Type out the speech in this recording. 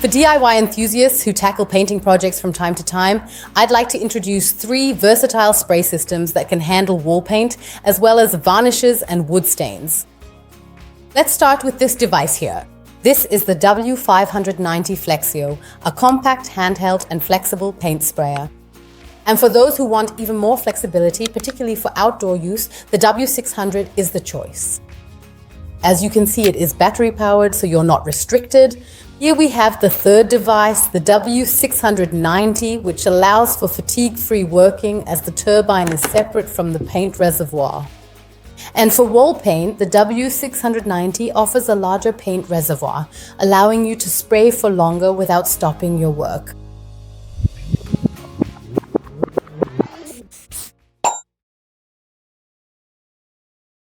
For DIY enthusiasts who tackle painting projects from time to time, I'd like to introduce 3 versatile spray systems that can handle wall paint, as well as varnishes and wood stains. Let's start with this device here. This is the W590 Flexio, a compact, handheld and flexible paint sprayer. And for those who want even more flexibility, particularly for outdoor use, the W600 is the choice. As you can see, it is battery powered, so you're not restricted. Here we have the third device, the W690, which allows for fatigue-free working as the turbine is separate from the paint reservoir. And for wall paint, the W690 offers a larger paint reservoir, allowing you to spray for longer without stopping your work.